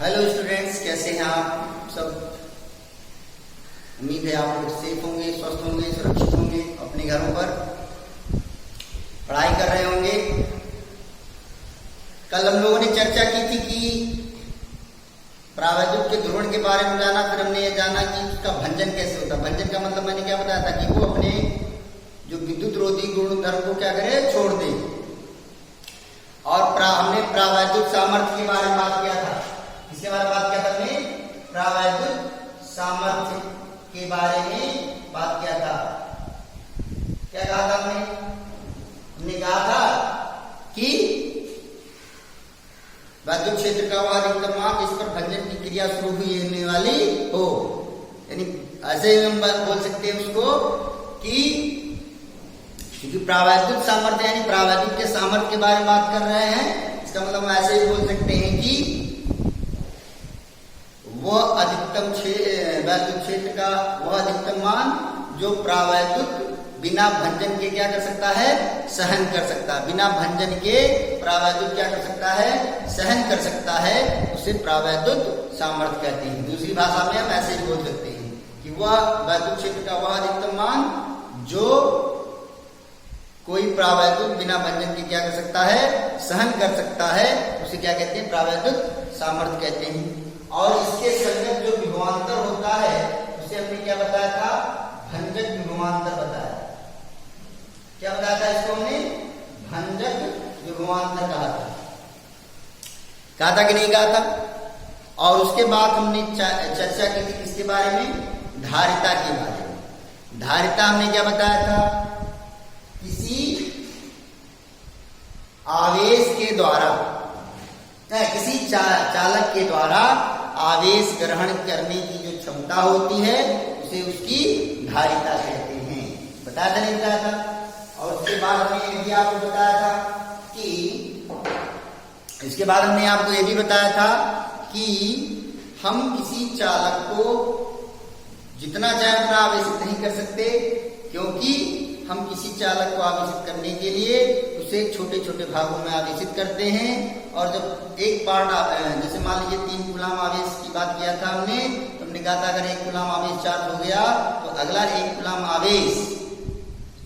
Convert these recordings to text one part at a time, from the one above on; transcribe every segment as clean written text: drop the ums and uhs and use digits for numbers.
Hello students, कैसे हैं आप सब। उम्मीद है आप लोग सेफ होंगे, स्वस्थ होंगे, सुरक्षित होंगे, अपने घरों पर पढ़ाई कर रहे होंगे। कल हम लोगों ने चर्चा की थी कि प्रावैद्युत के ध्रुवण के बारे में जाना। फिर हमने ये जाना कि उसका भंजन कैसे होता है। भंजन का मतलब मैंने क्या बताया था कि वो अपने जो विद्युत रोधी गुण धर्म को क्या करे, छोड़ दे। और हमने प्रावैद्युत सामर्थ्य के बारे में बात किया था। इसके बारे में बात किया था हमने, प्रावैद्युत सामर्थ्य के बारे में बात किया था। क्या कहा था हमने कहा था कि वैद्युत क्षेत्र का वह अधिकतम मान जिस पर भंजन की क्रिया शुरू हुई होने वाली हो। यानी ऐसे हम बोल सकते हैं उसको कि क्योंकि प्रावैद्युत सामर्थ्य यानी प्रावैद्युत के सामर्थ्य के बारे में बात कर रहे हैं, इसका मतलब हम ऐसे ही बोल सकते हैं कि वह अधिकतम वैद्युत क्षेत्र का वह अधिकतम मान जो प्रावैद्युत बिना भंजन के क्या कर सकता है, सहन कर सकता है। बिना भंजन के प्रावैद्युत क्या कर सकता है, सहन कर सकता है, उसे प्रावैद्युत सामर्थ्य कहते हैं। दूसरी भाषा में हम ऐसे ही बोल सकते हैं कि वह वैद्युत क्षेत्र का वह अधिकतम मान जो कोई प्रावैद्युत बिना भंजन के क्या कर सकता है, सहन कर सकता है, उसे क्या कहते हैं, प्रावैद्युत सामर्थ्य कहते हैं। और इसके संगत जो विभवांतर होता है उसे हमने क्या बताया था, भंजक विभवांतर बताया। क्या बताया था इसको हमने, भंजक विभवांतर कहा था कि नहीं कहा था। और उसके बाद हमने चर्चा की थी किसके बारे में, धारिता के बारे में। धारिता हमने क्या बताया था, किसी आवेश के द्वारा किसी चालक के द्वारा आवेश ग्रहण करने की जो क्षमता होती है उसे उसकी धारिता कहते हैं। बताया था नहीं बताया था। और उसके बाद हमने ये भी आपको बताया था कि इसके बाद हमने आपको ये भी बताया था कि हम किसी चालक को जितना चाहे उतना आवेशित नहीं कर सकते, क्योंकि हम किसी चालक को आवेशित करने के लिए उसे छोटे छोटे भागों में आवेशित करते हैं। और जब एक पार्ट जैसे मान लीजिए 3 कूलम आवेश की बात किया था हमने, तो हमने कहा था अगर 1 कूलम आवेश चार्ज हो गया तो अगला 1 कूलम आवेश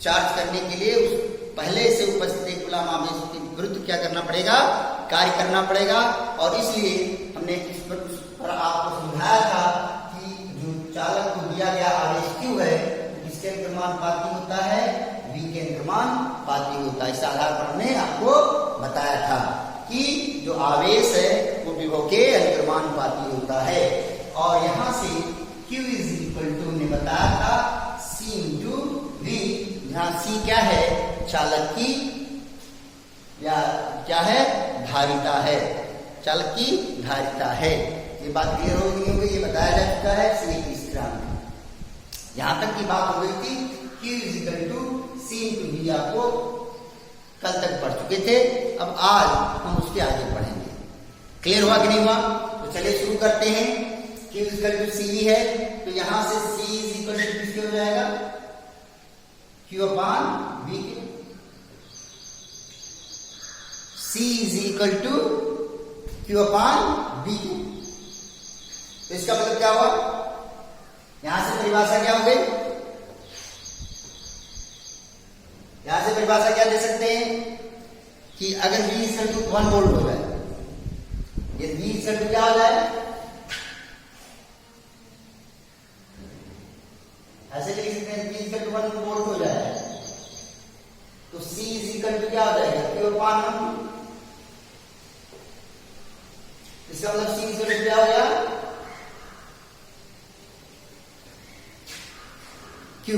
चार्ज करने के लिए उस पहले से उपस्थित 1 कूलम आवेश के विरुद्ध क्या करना पड़ेगा, कार्य करना पड़ेगा। और इसलिए हमने इस पर आपको समझाया था कि जो चालक को दिया गया आवेश क्यों है, किसके अंतर्मानुपाती होता है, V के अंतर्मानुपाती होता है। इस आधार पर हमने आपको बताया था कि जो आवेश है वो विभव के अंतर्मानुपाती होता है। और यहां से Q इज इक्वल टू हमने बताया था C इंटू V, जहां C क्या है, चालक की या क्या है, धारिता है, चालक की धारिता है। ये बात क्लियर हो गई होगी, ये बताया जा चुका है इसलिए इस ग्राम में यहां तक की बात हो गई थी। Q is equal to C into V आपको कल तक पढ़ चुके थे। अब आज हम उसके आगे पढ़ेंगे। क्लियर हुआ कि नहीं हुआ? तो चलिए शुरू करते हैं। Q is equal to CV है, तो यहां से C इज इक्वल टू किसके हो जाएगा, Q अपान V के। C is equal to Q upon V के। तो इसका मतलब क्या हुआ, यहां से परिभाषा क्या हो गई, यहां से परिभाषा क्या दे सकते हैं कि अगर V इक्वल टू 1 वोल्ट हो जाए, ये V इक्वल टू क्या हो जाए, ऐसे लिख सकते हैं V इक्वल टू 1 वोल्ट हो जाए, तो C इज इक्वल टू क्या हो जाएगा, Q अपान 1। इसका मतलब C इक्वल टू क्या हो गया, Q।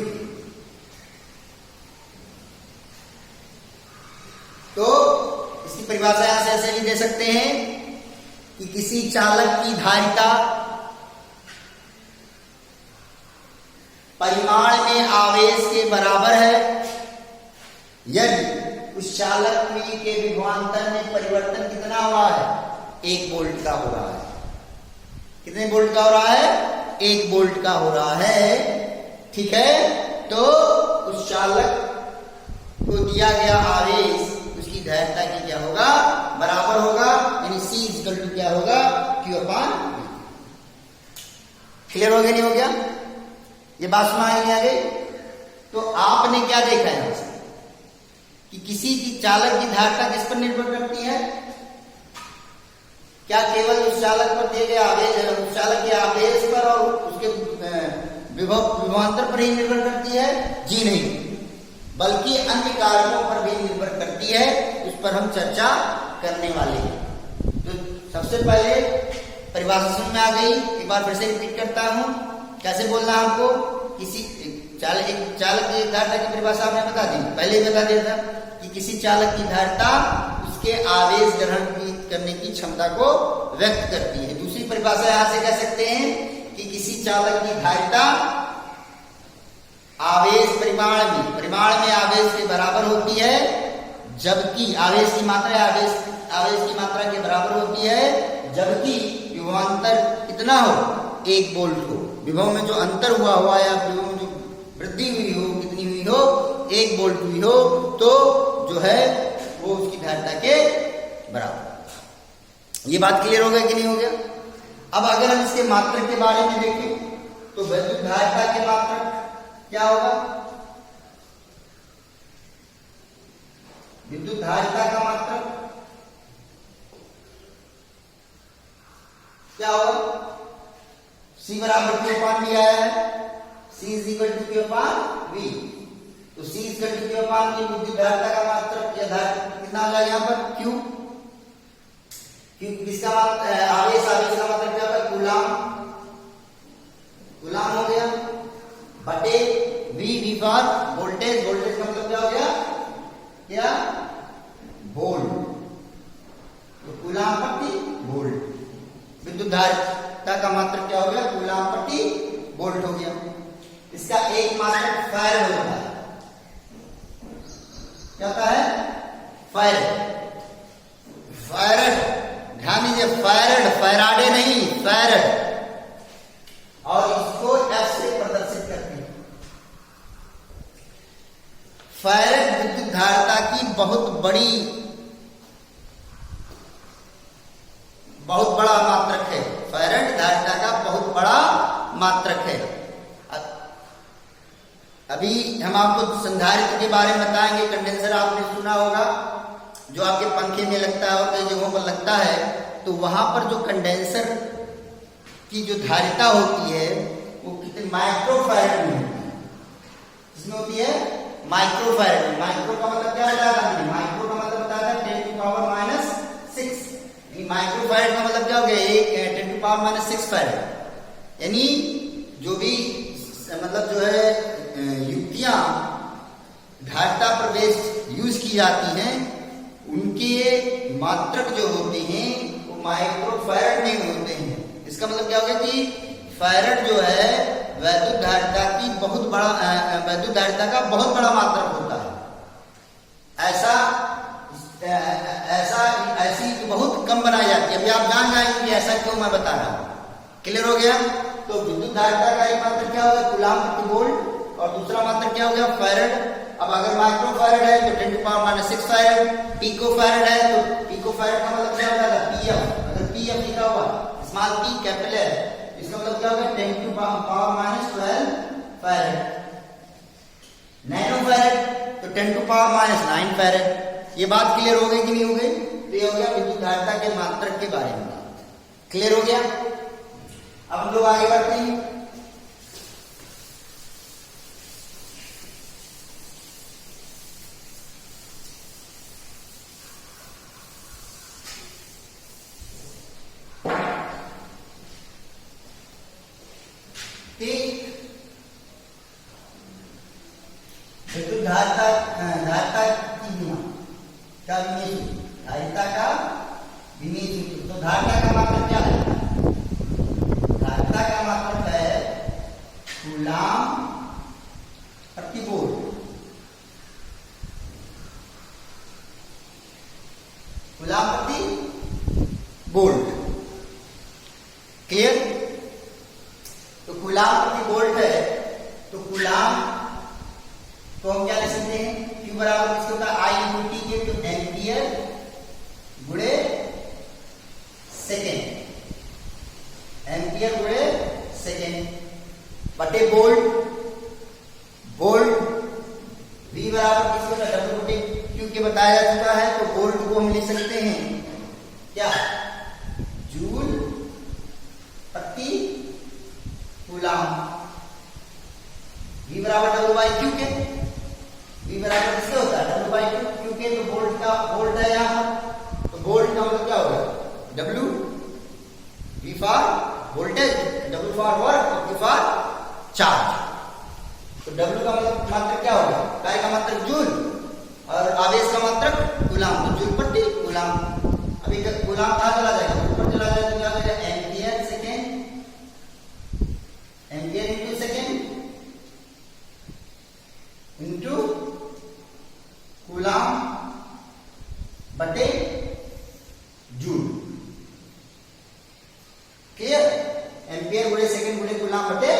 तो इसकी परिभाषा यहां से ऐसे भी दे सकते हैं कि किसी चालक की धारिता परिमाण में आवेश के बराबर है यदि उस चालक में के विभवांतर में परिवर्तन कितना हो रहा है, 1 वोल्ट का हो रहा है। कितने वोल्ट का हो रहा है, 1 वोल्ट का हो रहा है। ठीक है, तो उस चालक को दिया गया आवेश उसकी धारिता की क्या होगा, बराबर होगा, यानी C इक्वल टू क्या होगा, Q/V। क्लियर हो गया नहीं हो गया? ये बात सुना नहीं आ गई? तो आपने क्या देखा है कि किसी की चालक की धारिता किस पर निर्भर करती है? क्या केवल उस चालक पर दिए गए आवेश, उस चालक के आवेश पर और उसके विभवांतर पर ही निर्भर करती है? जी नहीं, बल्कि अन्य कारकों पर भी निर्भर करती है। उस पर हम चर्चा करने वाले हैं। तो सबसे पहले परिभाषा समझ में आ गई, एक बार फिर से रिपीट करता हूं। कैसे बोलना है आपको? किसी चालक की धारिता की परिभाषा आपने बता दी, पहले ही बता दिया था कि किसी चालक की धारिता उसके आवेश ग्रहण करने की क्षमता को व्यक्त करती है। दूसरी परिभाषा यहां से कह सकते हैं कि किसी चालक की धारिता आवेश परिमाण में आवेश के बराबर होती है, जबकि आवेश की मात्रा के बराबर होती है, जबकि विभवांतर कितना हो? 1 वोल्ट हो। विभव में जो अंतर हुआ या विभव में जो वृद्धि हुई हो, कितनी हुई हो? 1 वोल्ट हुई हो, तो जो है वो उसकी धारिता के बराबर। ये बात क्लियर हो गया कि नहीं हो गया? अब अगर हम इसके मात्रक के बारे में देखें तो विद्युत धारिता के मात्रक क्या होगा? विद्युत धारिता का मात्रक क्या होगा? C बराबर Q/V आया है, C is equal to Q/V। तो C is equal to Q/V विद्युत धारिता का मात्रक या धारिता कितना आ जाएगा? यहाँ पर Q किसका आवेश का मतलब क्या होगा? कूलाम हो गया, बटे V फॉर वोल्टेज का मतलब क्या हो गया? क्या? वोल्ट। तो कूलाम प्रति वोल्ट। विद्युत धारिता का मात्रक क्या हो गया? कूलाम प्रति वोल्ट हो गया। इसका एक मात्रक फैराड होता है। क्या होता है? फैराड। ध्यान दीजिए, फैराडे नहीं, फैराड। और इसको F से प्रदर्शित करते हैं। फैराड विद्युत धारिता की बहुत बड़ा मात्रक है। फैराड धारिता का बहुत बड़ा मात्रक है। अभी हम आपको संधारित्र के बारे में बताएंगे। कंडेंसर आपने सुना होगा, जो आपके पंखे में लगता है और कई जगहों पर लगता है। तो वहां पर जो कंडेंसर की जो धारिता होती है वो कितने माइक्रोफैराड में होती है। किसमें होती है? माइक्रोफैराड में। माइक्रो का मतलब क्या बताया था हमने? माइक्रो का मतलब बताया था 10⁻⁶। माइक्रोफैराड का मतलब क्या हो गया? 10⁻⁶ फैराड। यानी जो भी मतलब जो है युक्तियां धारिता प्रवेश यूज की जाती हैं, उनके मात्रक जो होते हैं वो माइक्रोफैराड में होते हैं। इसका मतलब क्या हो गया कि फैराड जो है विद्युत धारिता का बहुत बड़ा मात्रक होता है। ऐसी बहुत कम बनाई जाती है। अभी आप जान जाएंगे कि ऐसा क्यों मैं बता रहा हूं। क्लियर हो गया? तो विद्युत धारिता का एक मात्रक क्या होगा? कूलाम प्रति वोल्ट। और दूसरा मात्रक क्या हो गया? फैराड। अब अगर माइक्रोफैराड है तो 10⁻⁶ फैराड। पिकोफैराड है तो पिकोफैराड का मतलब क्या होता है? PF। अगर PF लिखा हुआ स्मॉल p कैपिटल है, इसका मतलब क्या होगा? 10⁻⁻12 फैराड। नैनोफैराड तो 10⁻⁹ फैराड। ये बात क्लियर हो गई कि नहीं हो गई? तो ये हो गया विद्युत धारिता के मात्रक के बारे में। क्लियर हो गया? अब हम लोग आगे बढ़ते हैं। विद्युत धारिता की धारिता का विमीय सूत्र। तो धारिता का मात्रक क्या है? धारिता का मात्रक है कूलाम प्रति वोल्ट। कूलाम प्रति वोल्ट। क्लियर? तो कूलाम प्रति वोल्ट है, तो कूलाम तो हम क्या लिख सकते हैं? Q बराबर किसके होता है? I × T के। तो एम्पियर गुणे सेकेंड। एम्पियर गुणे सेकेंड बटे वोल्ट। वोल्ट V बराबर किसी का W बटे Q के बताया जा चुका है, तो वोल्ट को हम लिख सकते हैं क्या, जूल प्रति कूलाम। V बराबर W बाई Q के, V बराबर किसके होता है, W बाई Q के, तो वोल्ट का वोल्ट है यहाँ पर, तो वोल्ट का मतलब क्या होगा, W, V for voltage, W for work और Q फॉर चार्ज। तो W का मतलब मात्रक क्या होगा, काय का मात्रक जूल और आवेश का मात्रक कूलाम, तो जूल प्रति कूलाम। अभी कूलाम कहाँ चला जाएगा, ऊपर चला जाएगा, तो क्या हो जाएगा ampere second, ampere into second into coulomb बटे जूल। क्लियर, एम्पियर गुणे सेकेंड गुणे कूलाम बटे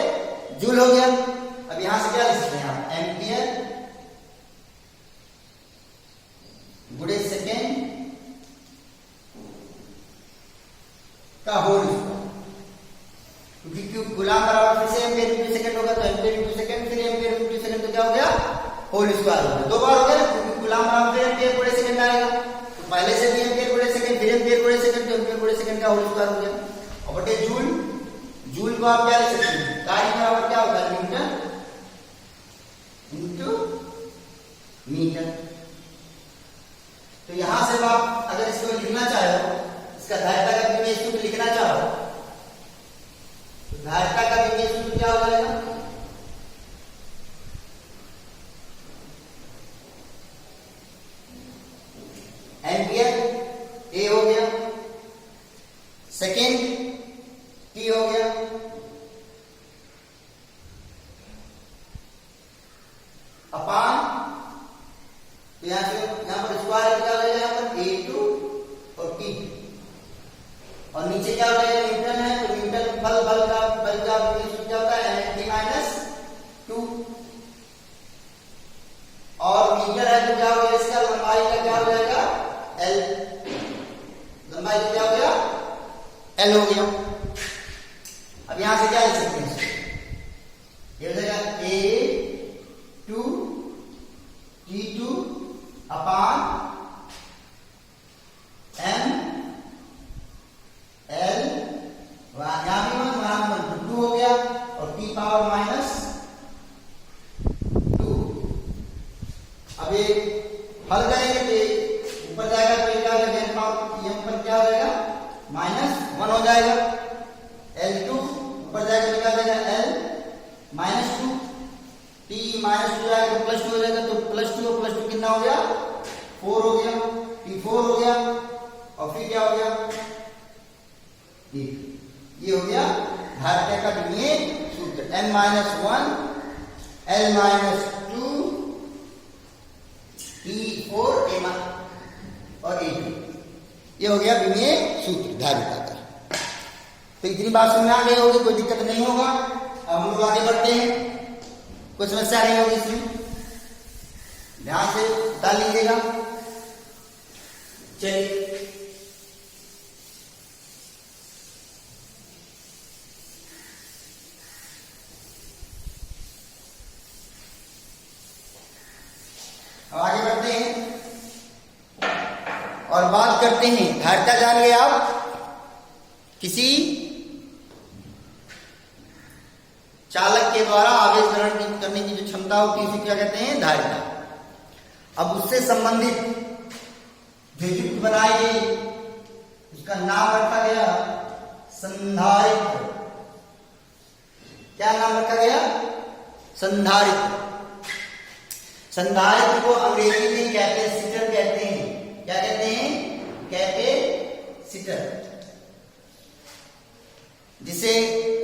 जूल हो गया। अब यहां से क्या लिख सकते हैं आप, एम्पियर गुणे सेकेंड का होल स्क्वायर, क्योंकि कूलाम बराबर फिर से एम्पियर इंटू सेकेंड होगा, तो एम्पियर इंटू सेकेंड फिर एम्पियर इंटू सेकेंड, तो क्या हो गया होल स्क्वायर हो गया। दो बार हो गया, क्योंकि कूलाम बराबर फिर एम्पियर गुणे सेकेंड आएगा, तो पहले से भी एम्पियर गुणे सेकेंड फिर एम्पियर गुणे सेकेंड, तो एम्पियर गुणे सेकेंड का होल स्क्वायर हो गया। और बटे जूल, जूल को आप क्या लिख सकते हैं, कार्य बराबर क्या होगा, न्यूटन इंटू मीटर। तो यहां से आप अगर इसको लिखना चाहो, इसका धारिता का विमेय सूत्र लिखना चाहो, तो धारिता का विमेय सूत्र क्या हो जाएगा, एम्पियर ए हो गया, सेकेंड टी हो गया, अपान, तो यहां पर स्क्वायर क्या हो जाएगा, यहाँ पर A2 और T2, और नीचे क्या हो जाएगा, न्यूटन है, तो न्यूटन बल का सूत्र क्या होता है, N माइनस 2, और मीटर है तो क्या हो गया, इसका लंबाई का क्या हो जाएगा, L, लंबाई का क्या हो गया, L हो गया। अब यहां से क्या लिख सकते हैं, ये हो जाएगा A2 T2 अपान M L, यहां भी वहां 2 हो गया, और T पावर माइनस 2। अब ये हल करेंगे तो ऊपर जाएगा, तो क्या हो जाएगा, M पर क्या हो जाएगा, -1 हो जाएगा, L2 ऊपर जाएगा तो क्या हो जाएगा, L -2, T -2 आएगा तो +2 हो जाएगा, तो +2 और +2 कितना हो गया, 4 हो गया, T4 हो गया, और फिर क्या हो गया, ये हो गया धारिता का विमेय सूत्र, n-1 L-2 T4 और A2, ये हो गया विमेय सूत्र धारिता का। तो इतनी बात समझ आ गई होगी, कोई दिक्कत नहीं होगा। अब हम लोग आगे बढ़ते हैं, कोई समस्या नहीं होगी इसमें, ध्यान से डाल लीजिएगा। चलिए अब आगे बढ़ते हैं और बात करते हैं, धारिता जान गए आप, किसी चालक के द्वारा आवेश ग्रहण करने की जो क्षमता होती है उसे क्या कहते हैं, धारिता। अब उससे संबंधित जो युक्त बनाई गई उसका नाम रखा गया संधारित्र। क्या नाम रखा गया, संधारित्र। संधारित्र को अंग्रेजी में कैपेसिटर कहते हैं। क्या कहते हैं, कैपेसिटर, जिसे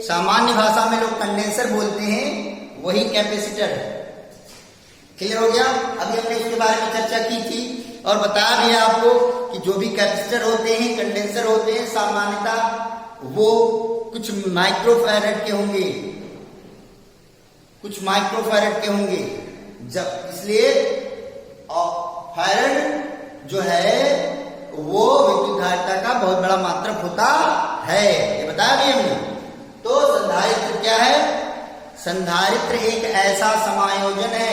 सामान्य भाषा में लोग कंडेंसर बोलते हैं, वही कैपेसिटर है। क्लियर हो गया। अभी हमने इसके बारे में चर्चा की थी और बताया भी आपको कि जो भी कैपेसिटर होते हैं, कंडेंसर होते हैं, सामान्यतः वो कुछ माइक्रोफैरेड के होंगे, कुछ माइक्रोफैरेड के होंगे। जब इसलिए फैरेड जो है वो विद्युत धारिता का बहुत बड़ा मात्रक होता है, ये बताया भी हमने। तो संधारित्र क्या है? संधारित्र एक ऐसा समायोजन है,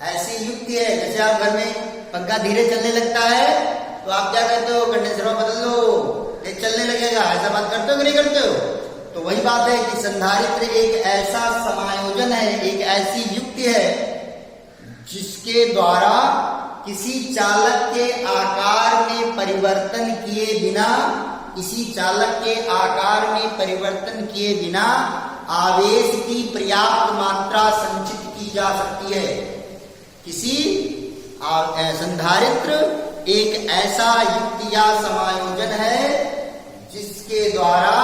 ऐसी युक्ति है, जैसे आप घर में पंखा धीरे चलने लगता है तो आप क्या करते हो? कंडेंसर बदल लो, ये चलने लगेगा। ऐसा बात करते हो कि नहीं करते हो? तो वही बात है कि संधारित्र एक ऐसा समायोजन है, एक ऐसी युक्ति है जिसके द्वारा किसी चालक के आकार में परिवर्तन किए बिना, किसी चालक के आकार में परिवर्तन किए बिना आवेश की पर्याप्त मात्रा संचित की जा सकती है। किसी संधारित्र एक ऐसा युक्ति या समायोजन है जिसके द्वारा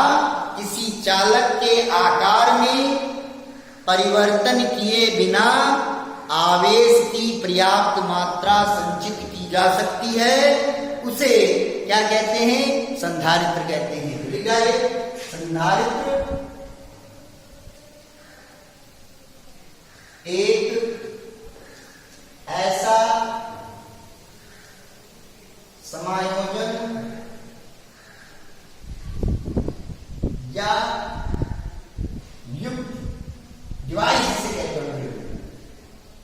किसी चालक के आकार में परिवर्तन किए बिना आवेश की पर्याप्त मात्रा संचित की जा सकती है। उसे क्या कहते हैं? संधारित्र कहते हैं। लिख जाइए, संधारित्र एक ऐसा समायोजन या युक्त डिवाइस से कहते हैं।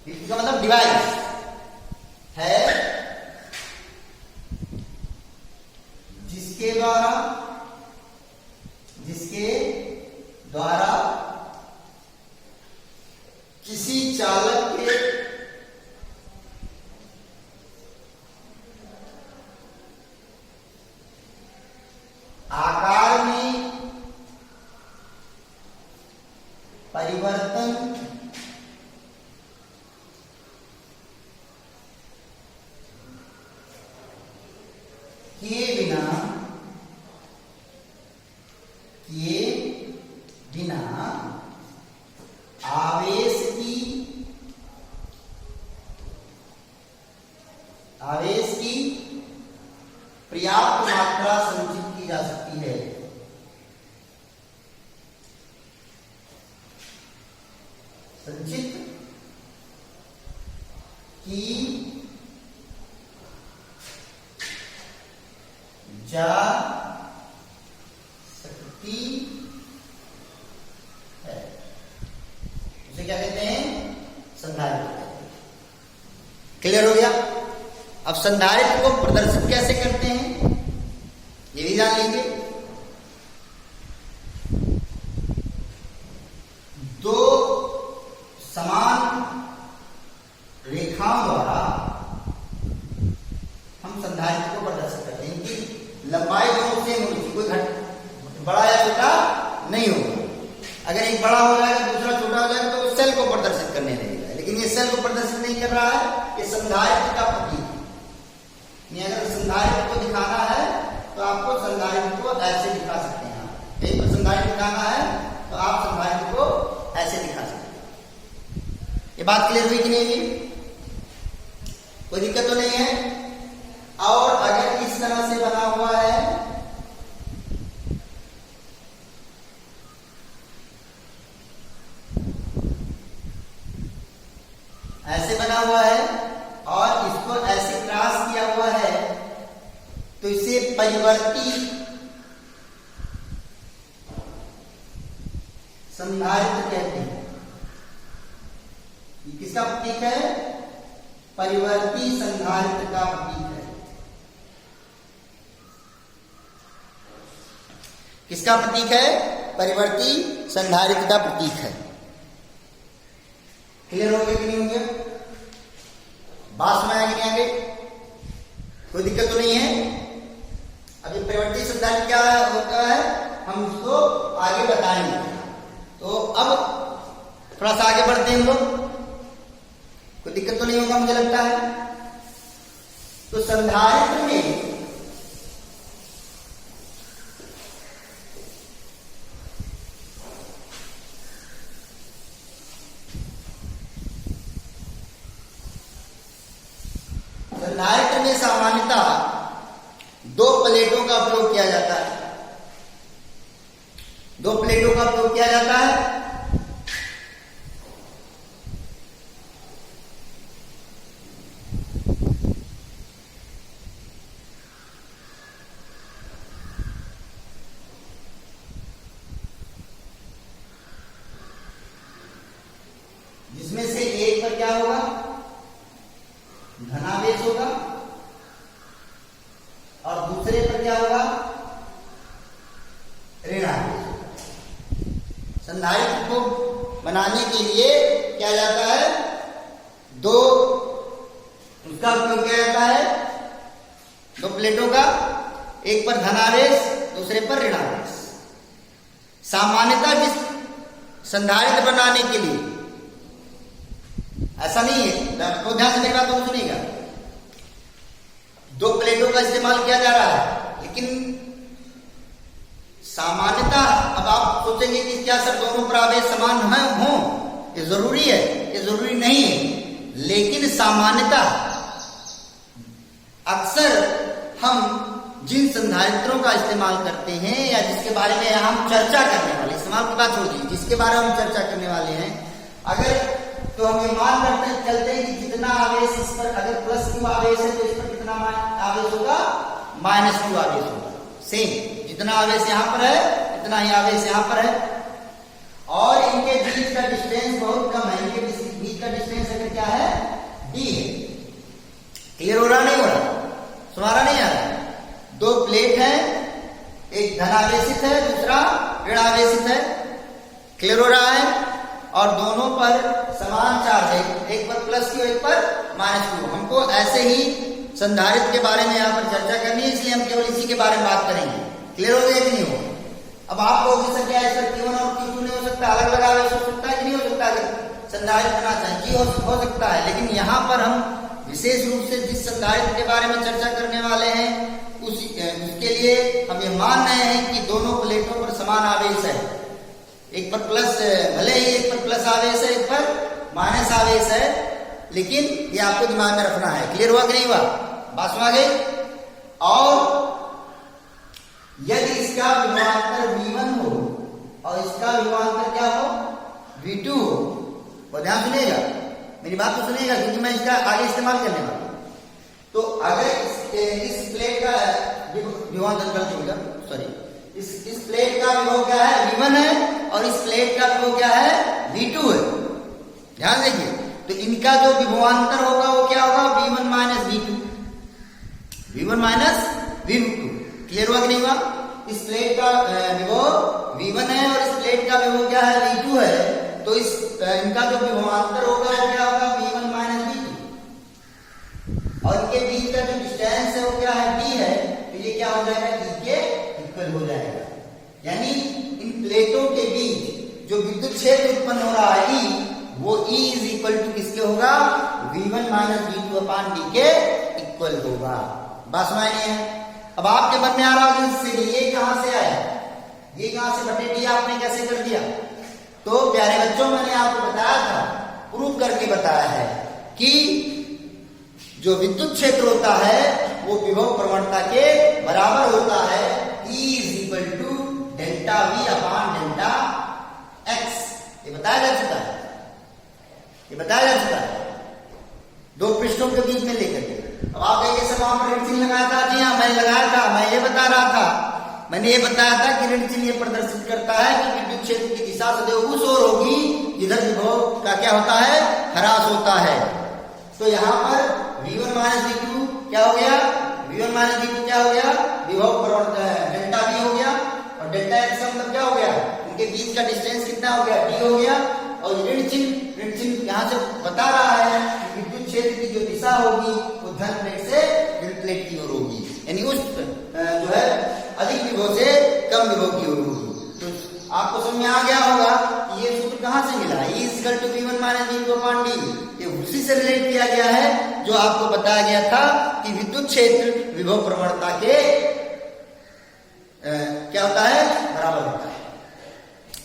इसका मतलब डिवाइस है जिसके द्वारा किसी चालक के आकार में परिवर्तन किए बिना आवेश की पर्याप्त मात्रा संचित की जा सकती है। संचित की जा सकती है। उसे क्या कहते हैं? संधारित्र। क्लियर हो गया? अब संधारित्र को प्रदर्शित कैसे करते हैं ये भी जान लीजिए। दो समान रेखाओं द्वारा हम संधारित्र को प्रदर्शित करते हैं। इनकी लंबाई दोनों सेम होनी चाहिए, कोई बड़ा या छोटा नहीं होगा। अगर एक बड़ा हो जाएगा दूसरा छोटा हो जाएगा तो उस सेल को प्रदर्शित करने लगेगा, लेकिन ये सेल को प्रदर्शित नहीं कर रहा है, ये संधारित्र का प्रतीक है। अगर संधारित्र को दिखाना है तो आपको संधारित्र को ऐसे दिखा सकते हैं। एक को संधारित्र दिखाना है तो आप संधारित्र को ऐसे दिखा सकते हैं। ये बात क्लियर हुई कि नहीं हुई? कोई दिक्कत तो नहीं है? और अगर इस तरह से बना हुआ है ऐसे बना हुआ है और इसको ऐसे क्रॉस किया हुआ है तो इसे परिवर्ती संधारित्र कहते हैं। ये किसका प्रतीक है? परिवर्ती संधारित्र का प्रतीक है। किसका प्रतीक है? परिवर्ती संधारित्र का प्रतीक है। क्लियर हो गया कि नहीं हो गया? बात समझ आगे नहीं आगे? कोई दिक्कत तो नहीं है? अब ये परिवर्ती संधारित्र क्या होता है हम उसको आगे बताएंगे। तो अब थोड़ा सा आगे बढ़ते हैं हम लोग। कोई दिक्कत तो नहीं होगा मुझे लगता है। तो संधारित्र में संधारित्र में सामान्यतः दो प्लेटों का प्रयोग किया जाता है। दो प्लेटों का प्रयोग किया जाता है। संधारित्र को बनाने के लिए क्या जाता है, दो उसका उपयोग किया जाता है, दो प्लेटों का, एक पर धनावेश दूसरे पर ऋणावेश। सामान्यतः जिस संधारित्र बनाने के लिए ऐसा नहीं है, तो ध्यान से मेरी बात को सुनिएगा, दो प्लेटों का इस्तेमाल किया जा रहा है, लेकिन सामान्यतः अब आप सोचेंगे कि क्या सर दोनों पर आवेश समान हो, ये जरूरी है, ये जरूरी नहीं है, लेकिन सामान्यतः अक्सर हम जिन संधारित्रों का इस्तेमाल करते हैं या जिसके बारे में हम चर्चा करने वाले, इस्तेमाल की बात छोड़ दीजिए, जिसके बारे में हम चर्चा करने वाले हैं, अगर तो हम ये मान करते चलते हैं कि जितना आवेश इस पर, अगर +q आवेश है तो इस पर कितना आवेश होगा, -q आवेश होगा। सेम जितना आवेश यहां पर है इतना ही आवेश यहां पर है, और इनके बीच का डिस्टेंस बहुत कम है, इनके बीच का डिस्टेंस अगर क्या है, d है। क्लियर हो रहा नहीं हो रहा, सुनारा नहीं आ रहा। दो प्लेट है, एक धनावेशित है दूसरा ऋणावेशित है, क्लियर हो रहा है, और दोनों पर समान चार्ज है, एक पर +q एक पर -q। हमको ऐसे ही संधारित्र के बारे में यहाँ पर चर्चा करनी है, इसलिए हम केवल इसी के बारे में बात करेंगे। क्लियर हो गया कि नहीं हो? अब आप लोग जैसे क्या है, सर Q1 और Q2 नहीं हो सकता, अलग अलग आवेश हो सकता है कि नहीं हो सकता, अगर संधारित्र बना चाहिए जी हो सकता है, लेकिन यहाँ पर हम विशेष रूप से जिस संधारित्र के बारे में चर्चा करने वाले हैं उसके लिए हम ये मान रहे हैं कि दोनों प्लेटों पर समान आवेश है, एक पर प्लस, भले ही एक पर प्लस आवेश है एक पर माइनस आवेश है, लेकिन ये आपको दिमाग में रखना है। क्लियर हुआ कि नहीं हुआ, बात सुना गई। और यदि इसका विभवांतर V1 हो और इसका विभवांतर क्या हो, V2 हो, और ध्यान सुनिएगा मेरी बात को सुनिएगा, क्योंकि मैं इसका आगे इस्तेमाल करने वाला हूं। तो अगर इस प्लेट का विभवांतर कर दूंगा, सॉरी, इस प्लेट का विभव क्या है, V1 है, और इस प्लेट का विभव क्या है, V2 है। ध्यान देखिए, तो इनका जो विभवांतर होगा वो क्या होगा, V1 minus V2, V1 minus V2। Clear हुआ कि नहीं हुआ? इस प्लेट का विभव V1 है और इस प्लेट का विभव क्या है, V2 है, तो इस इनका जो विभवांतर होगा वो क्या होगा, V1 माइनस V2, और इनके बीच का जो डिस्टेंस है वो क्या है, d है, तो ये क्या हो जाएगा, d के इक्वल हो जाएगा। यानी इन प्लेटों के बीच जो विद्युत क्षेत्र उत्पन्न हो रहा है E, वो E इज इक्वल टू किसके होगा, V1 minus V2 upon d के इक्वल होगा। बात सुनाई नहीं है? अब आपके मन में आ रहा होगा इससे ये कहां से आया, ये कहां से बटे d आपने कैसे कर दिया? तो प्यारे बच्चों, मैंने आपको बताया था, प्रूव करके बताया है कि जो विद्युत क्षेत्र होता है वो विभव प्रवणता के बराबर होता है, E is equal to delta V upon delta x। ये बताया जा चुका है, ये बताया जा चुका है दो पृष्ठों के बीच में लेकर के। अब आप कहेंगे सर वहां पर ऋण चिन्ह लगाया था, जी हाँ मैंने लगाया था, मैं ये बता रहा था, मैंने ये बताया था कि ऋण चिन्ह ये प्रदर्शित करता है कि विद्युत क्षेत्र की दिशा सदैव उस ओर होगी जिधर विभव का क्या होता है, ह्रास होता है। तो यहाँ पर V1 माइनस V2 क्या हो गया, V1 माइनस V2 क्या हो गया, विभव प्रवणता डेल्टा V हो गया, और डेल्टा x का मतलब क्या हो गया, उनके बीच का डिस्टेंस कितना हो गया, d हो गया। और ऋण चिन्ह यहाँ से बता रहा है कि विद्युत क्षेत्र की जो दिशा होगी वो धन प्लेट से ऋण प्लेट की ओर होगी, यानी उस जो है अधिक विभव से कम विभव की ओर होगी। तो आपको समझ में आ गया होगा कि ये सूत्र कहां से मिला, E equal to V1 minus V2 upon d। ये उसी से रिलेट किया गया है जो आपको बताया गया था कि विद्युत क्षेत्र विभव प्रवणता के क्या होता है, बराबर होता है।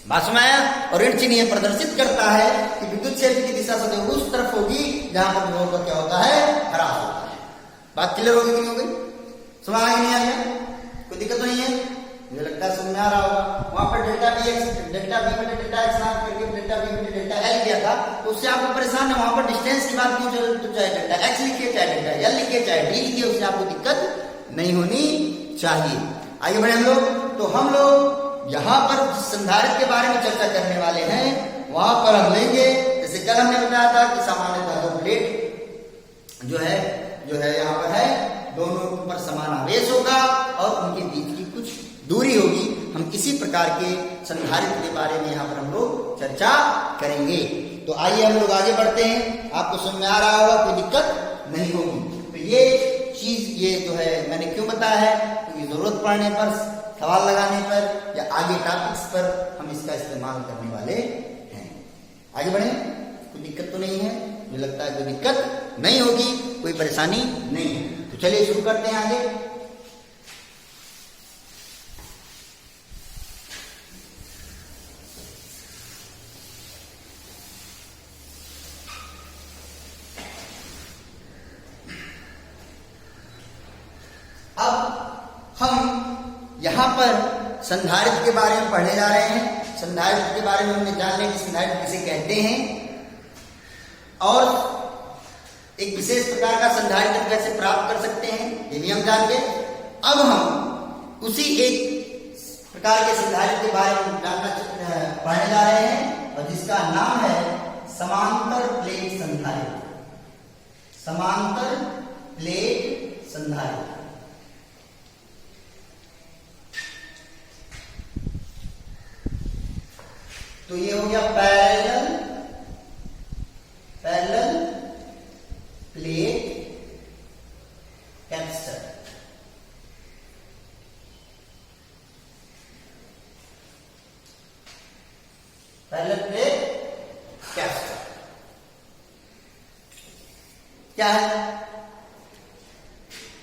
बात समझ आया? और ऋण चिन्ह यह प्रदर्शित करता है कि विद्युत क्षेत्र की दिशा सदैव उस तरफ होगी जहां पर विभव का क्या होता है, ह्रास होता है। बात क्लियर होगी कि नहीं होगी, समझ आ गया नहीं आ गया, कोई दिक्कत तो नहीं है, मुझे लगता है समझ में आ रहा होगा। वहां पर डेल्टा V बटे डेल्टा x नाम करके डेल्टा V बटे डेल्टा L किया था, तो उससे आपको परेशान है, वहां पर डिस्टेंस की बात क्यों, तो चाहे डेल्टा x लिखिए चाहे डेल्टा L लिखिए चाहे d लिखिए, उससे आपको दिक्कत नहीं होनी चाहिए। आगे बढ़े हम लोग, तो हम लोग यहाँ पर संधारित्र के बारे में चर्चा करने वाले हैं, वहां पर हम लेंगे, जैसे कल हमने बताया था कि सामान्यतः दो प्लेट जो है यहाँ पर है, दोनों पर समान आवेश होगा और उनके बीच की कुछ दूरी होगी, हम किसी प्रकार के संधारित्र के बारे में यहाँ पर हम लोग चर्चा करेंगे। तो आइए हम लोग आगे बढ़ते हैं। आपको समझ में आ रहा होगा, कोई दिक्कत नहीं होगी। तो ये चीज ये जो है मैंने क्यों बताया है, क्योंकि जरूरत पड़ने पर, सवाल लगाने पर या आगे टॉपिक्स पर हम इसका इस्तेमाल करने वाले हैं। आगे बढ़े, कोई दिक्कत तो नहीं है? मुझे लगता है कोई दिक्कत नहीं होगी, कोई परेशानी नहीं है। तो चलिए शुरू करते हैं आगे। अब हम यहां पर संधारित्र के बारे में पढ़ने जा रहे हैं। संधारित्र के बारे में हमने जान लिया कि संधारित्र किसे कहते हैं और एक विशेष प्रकार का संधारित्र कैसे प्राप्त कर सकते हैं, ये भी हम जान गए। अब हम उसी एक प्रकार के संधारित्र के बारे में पढ़ने जा रहे हैं और जिसका नाम है समांतर प्लेट संधारित्र। समांतर प्लेट संधारित्र। तो ये हो गया parallel plate capacitor. Parallel plate capacitor क्या है?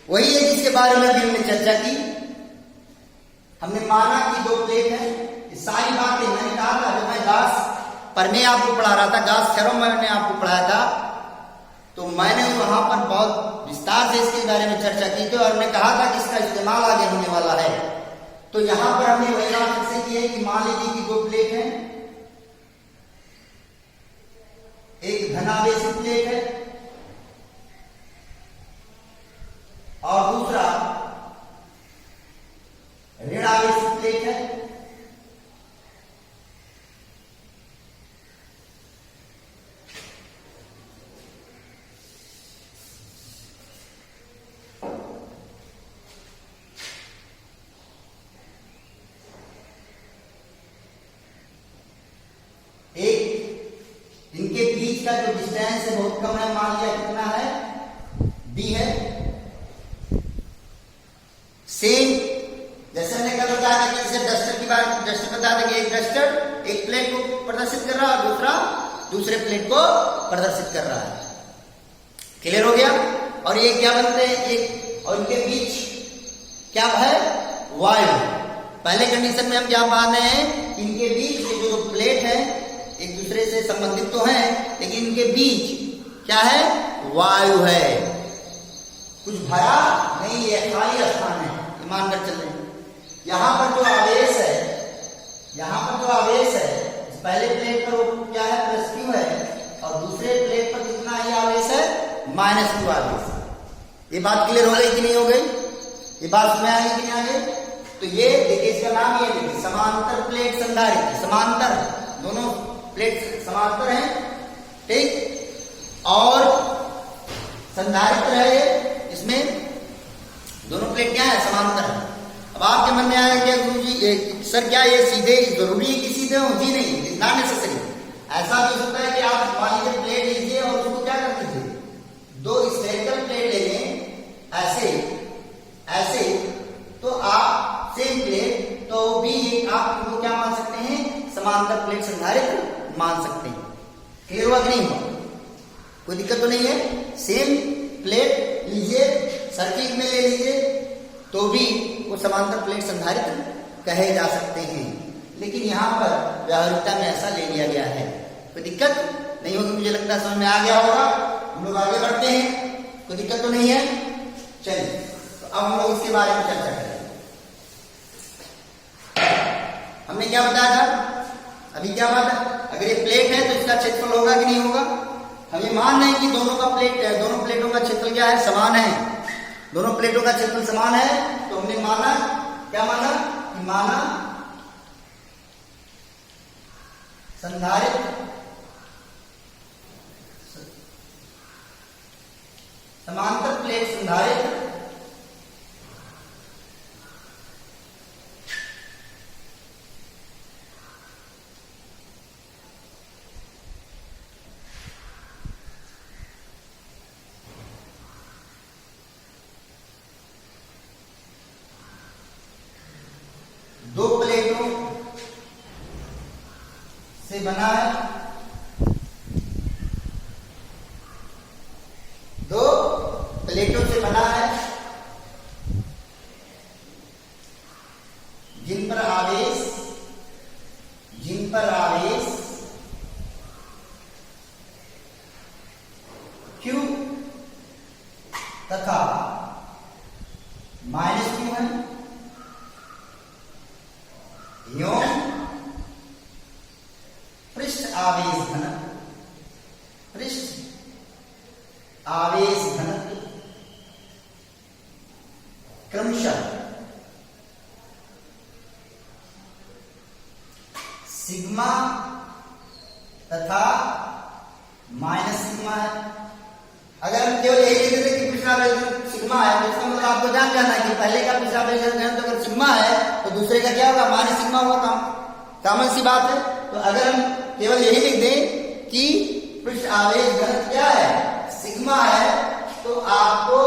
वही है जिसके बारे में भी हमने चर्चा की। हमने माना कि दो प्लेट है। सारी बातें मैंने कहा था जब मैं गास पर में आपको पढ़ा रहा था, गास थ्योरम मैंने आपको पढ़ाया था, तो मैंने वहां पर बहुत विस्तार से इसके बारे में चर्चा की थी और मैंने कहा था कि इसका इस्तेमाल आगे होने वाला है। तो यहां पर हमने वही बात फिर से की है कि मान लीजिए कि दो प्लेट है, एक धनावेशी प्लेट है और दूसरा ऋणावेशी प्लेट है। इनके बीच का जो डिस्टेंस है बहुत कम है, मान लिया कितना है, d है। सेम जैसे हमने कल बताया था कि जैसे डस्टर की बात, डस्टर बताया था कि एक डस्टर एक प्लेट को प्रदर्शित कर रहा है और दूसरा दूसरे प्लेट को प्रदर्शित कर रहा है। क्लियर हो गया? और ये क्या बनते हैं, एक और इनके बीच क्या है, वायु। पहले कंडीशन में हम क्या मान रहे हैं, इनके बीच ये जो प्लेट है एक दूसरे से संबंधित तो हैं, लेकिन इनके बीच क्या है, वायु है। कुछ भरा नहीं है, खाली स्थान है, मानकर चल रहे हैं। यहां पर जो आवेश है, यहां पर जो आवेश है, पहले प्लेट पर वो क्या है, +q है और दूसरे प्लेट पर कितना ही आवेश है, -q आवेश। ये बात क्लियर हो गई कि नहीं हो गई? ये बात समझ आ गई कि नहीं आ गई? तो ये देखिए, इसका नाम ये देखिए, समांतर प्लेट संधारित्र। समांतर, दोनों प्लेट समांतर हैं, ठीक, और संधारित्र है ये, इसमें दोनों प्लेट क्या है, समांतर है। अब आपके मन में आया क्या गुरुजी, सर क्या ये सीधे जरूरी है कि सीधे हो? जी नहीं, नॉट नेसेसरी। ऐसा भी हो सकता है कि आप मान लीजिए प्लेट लीजिए और उसको क्या कर दीजिए, दो स्फेरिकल प्लेट ले लें, ऐसे ऐसे, तो आप सेम प्लेट, तो भी आप उनको क्या मान सकते हैं, समांतर प्लेट संधारित्र मान सकते हैं। क्लियर हुआ कि नहीं हुआ? कोई दिक्कत तो नहीं है? सेम प्लेट लीजिए, सर्किट में ले लीजिए, तो भी वो समांतर प्लेट संधारित्र कहे जा सकते हैं। लेकिन यहाँ पर व्यावहारिकता में ऐसा ले लिया गया है। कोई दिक्कत नहीं होगी, मुझे लगता है समझ में आ गया होगा। हम लोग आगे बढ़ते हैं, कोई दिक्कत तो नहीं है? चलिए, तो अब हम लोग इसके बारे में चर्चा करें। हमने क्या बताया था अभी, क्या बात है, अगर ये प्लेट है तो इसका क्षेत्रफल होगा कि नहीं होगा? हम ये मान रहे हैं कि दोनों प्लेटों का क्षेत्रफल क्या है, समान है। दोनों प्लेटों का क्षेत्रफल समान है, तो हमने माना, क्या माना कि माना संधारित्र समांतर प्लेट संधारित्र से बना है, दो प्लेटों से बना है जिन पर आवेश Q तथा -Q है, एवं पृष्ठ आवेश घनत्व क्रमशः सिग्मा तथा -सिग्मा है। अगर हम केवल यही लिख देते कि पिछला आवेश सिग्मा है तो इसका मतलब आपको जान जाना है कि पहले का पिछला आवेश घनत्व अगर सिग्मा है तो दूसरे का क्या होगा, -सिग्मा होगा। कॉमन सी बात है। तो अगर हम केवल यही लिख दें कि पृष्ठ आवेश घनत्व क्या है, सिग्मा है, तो आपको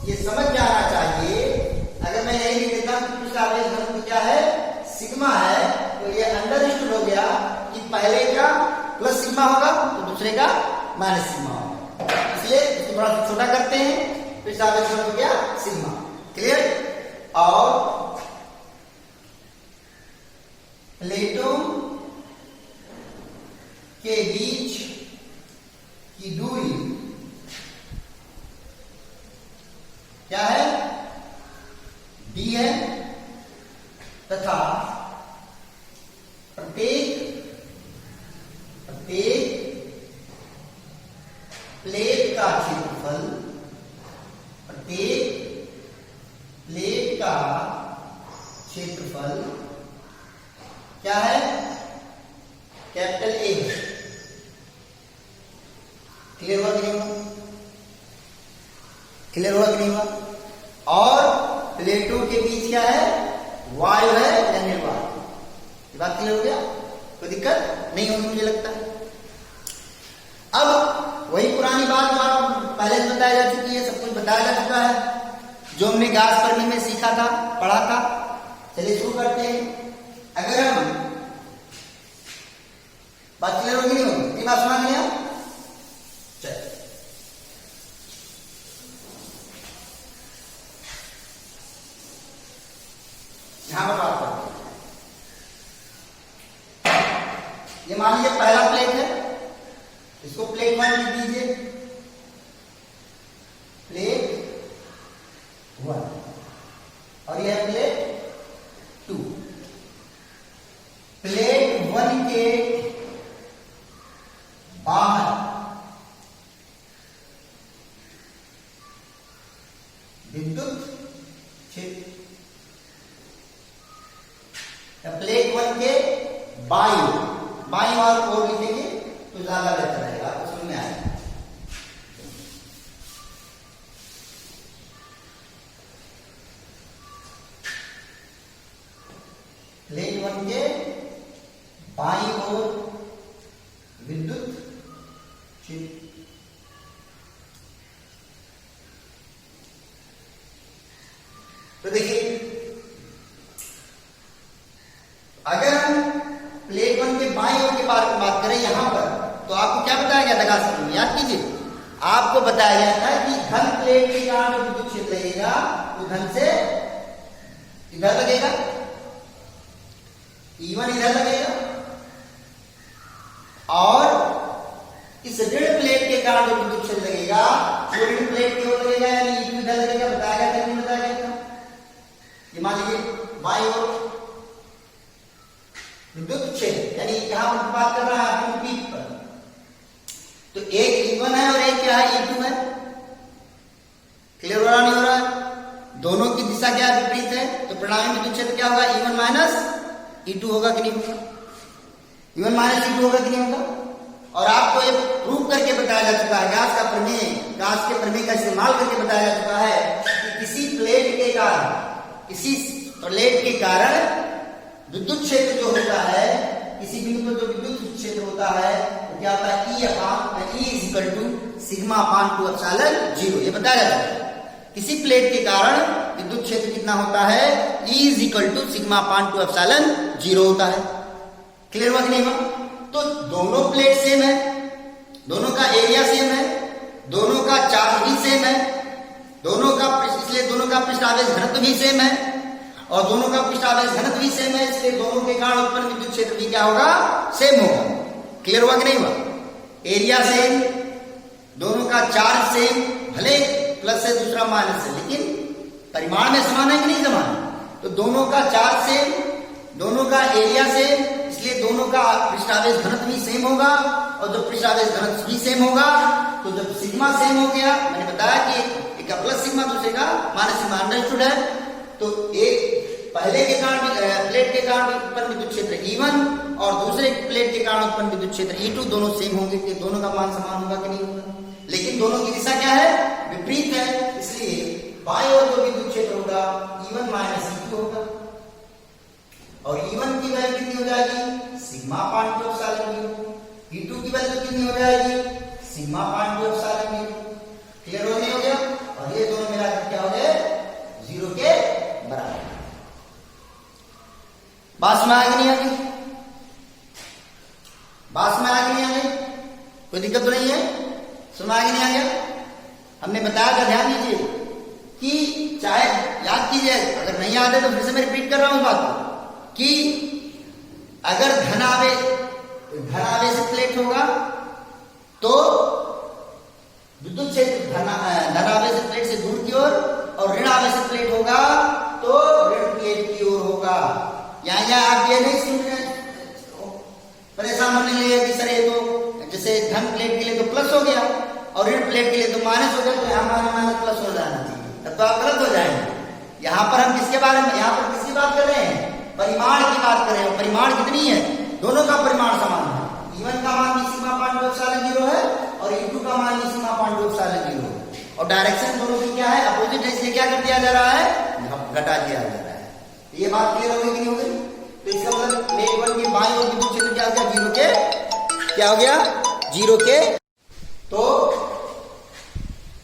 ये समझ जाना चाहिए। अगर मैं यही लिख देता हूं कि पृष्ठ आवेश घनत्व क्या है, सिग्मा है, तो ये अंडरस्टूड हो गया कि पहले का प्लस सिग्मा होगा तो दूसरे का -सिग्मा होगा। इसलिए इसको थोड़ा सा छोटा करते हैं, पृष्ठ आवेश घनत्व क्या, सिग्मा। क्लियर। और प्लेटों के बीच की दूरी क्या है, d है, तथा प्रत्येक प्लेट का क्षेत्रफल, क्या है, कैपिटल A। क्लियर हुआ कि नहीं हुआ? क्लियर हुआ कि नहीं हुआ? और प्लेटों के बीच क्या है, वायु है या निर्वायु। ये बात क्लियर हो गया? कोई दिक्कत नहीं होगी मुझे लगता है। अब वही पुरानी बात जो आपको पहले से बताया जा चुकी है, सब कुछ बताया जा चुका है जो हमने गास्पर्नी में सीखा था, पढ़ा था। चलिए शुरू करते हैं। अगर हम बात क्लियर होगी नहीं होगी, बात सुना नहीं है? चलिए यहां पर बात करते हैं। ये मान लीजिए पहला प्लेट है, इसको प्लेट 1 लिख दीजिए, प्लेट 1, और यह प्लेट 2। प्लेट 1 के बाहर विद्युत क्षेत्र, प्लेट 1 के बाईं ओर लिखेंगे तो ज्यादा बेहतर रहेगा, आपको समझ में आएगा। प्लेट 1 के बाईं ओर विद्युत क्षेत्र। तो देखिए, अगर हम प्लेट 1 के बाईं ओर के बारे में बात करें यहां पर, तो आपको क्या बताया गया था गास्पर्नी में, याद कीजिए। आपको बताया गया था कि घन प्लेट के कारण जो विद्युत क्षेत्र लगेगा वो घन से इधर लगेगा, E1 इधर लगेगा, और इस ऋण प्लेट के कारण जो विद्युत क्षेत्र लगेगा वो ऋण प्लेट की ओर लगेगा, यानी E2 इधर लगेगा। बताया गया था, नहीं बताया गया था? ये मान लीजिए बाईं ओर विद्युत क्षेत्र, यानी यहां पर बात कर रहा है अपनी पीक पर, तो एक E1 है और एक क्या है, E2 है। क्लियर हो रहा नहीं हो रहा है? दोनों की दिशा क्या विपरीत है, तो परिणामी विद्युत क्षेत्र क्या होगा, E1 माइनस E2 होगा कि नहीं होगा? E1 माइनस E2 होगा कि नहीं होगा? और आपको ये प्रूव करके बताया जा चुका है, गास के प्रमेय का इस्तेमाल करके बताया जा चुका है कि किसी प्लेट के कारण विद्युत क्षेत्र जो होता है, किसी बिंदु पर जो विद्युत क्षेत्र होता है वो क्या होता है, E is equal to sigma upon 2 epsilon 0। ये बताया जाता है किसी प्लेट के कारण विद्युत क्षेत्र कितना होता है, E is equal to sigma upon 2 epsilon 0 होता है। क्लियर हुआ कि नहीं हुआ? तो दोनों प्लेट सेम है, दोनों का एरिया सेम है, दोनों का चार्ज भी सेम है, दोनों का, इसलिए दोनों का पृष्ठावेश घनत्व भी सेम है और दोनों का पृष्ठावेश घनत्व भी सेम है, इसलिए दोनों के कारण उत्पन्न विद्युत क्षेत्र भी क्या होगा, सेम होगा। क्लियर हुआ कि नहीं हुआ? एरिया सेम, दोनों का चार्ज सेम, भले प्लस से दूसरा माइनस है लेकिन परिमाण में समान है कि नहीं समान? तो दोनों का चार्ज सेम, दोनों का एरिया सेम, इसलिए दोनों का पृष्ठावेश घनत्व भी सेम होगा और जब पृष्ठावेश घनत्व भी सेम होगा तो जब सिग्मा सेम हो गया, मैंने बताया कि एक का प्लस सिग्मा दूसरे का माइनस सिग्मा अंडरस्टूड है, तो एक पहले के कारण प्लेट के कारण उत्पन्न विद्युत क्षेत्र E1 और दूसरे प्लेट के कारण उत्पन्न विद्युत क्षेत्र E2 दोनों सेम होंगे कि दोनों का मान समान होगा कि नहीं होगा? लेकिन दोनों की दिशा क्या है, विपरीत है, इसलिए बाएं ओर जो विद्युत क्षेत्र होगा E1 माइनस E2 होगा और E1 की वैल्यू कितनी हो जाएगी, sigma upon 2 epsilon zero. E2 की वैल्यू कितनी हो जाएगी, sigma upon 2 epsilon zero. Clear हो नहीं हो गया? और ये दोनों मिलाकर क्या हो गए, 0 के बराबर। बात में आगे नहीं आ गई? बात में आगे नहीं आ गई? कोई दिक्कत तो नहीं है? सुना आगे नहीं आ गया? हमने बताया था, ध्यान दीजिए कि चाहे याद कीजिए, अगर नहीं याद है तो फिर से मैं रिपीट कर रहा हूं बात को, कि अगर धनावेशित प्लेट होगा तो विद्युत क्षेत्र धनावेशित प्लेट से दूर की ओर और ऋण आवेशित प्लेट होगा तो ऋण प्लेट की ओर होगा। यहाँ आप ये नहीं सुन रहे, परेशान होने लगे कि सर ये तो जैसे धन प्लेट के लिए तो प्लस हो गया और ऋण प्लेट के लिए तो माइनस हो गया, तो यहाँ माइनस प्लस हो जाना चाहिए, तब तो आप गलत हो जाएंगे। यहाँ पर हम किसके बारे में, यहाँ पर किसकी बात कर रहे हैं, परिमाण की बात कर रहे हैं। परिमाण कितनी है, दोनों का परिमाण समान है। E1 का मान सिग्मा अपान 2 एप्सिलॉन जीरो है और E2 का मान सिग्मा अपान 2 एप्सिलॉन जीरो है और डायरेक्शन दोनों की क्या है, अपोजिट है, इसलिए क्या कर दिया जा रहा है, घटा दिया जा रहा है। ये बात क्लियर हो गई कि नहीं हो गई? तो इसका मतलब प्लेट 1 के बाईं ओर विद्युत क्षेत्र क्या हो गया, 0 के, क्या हो गया, 0 के। तो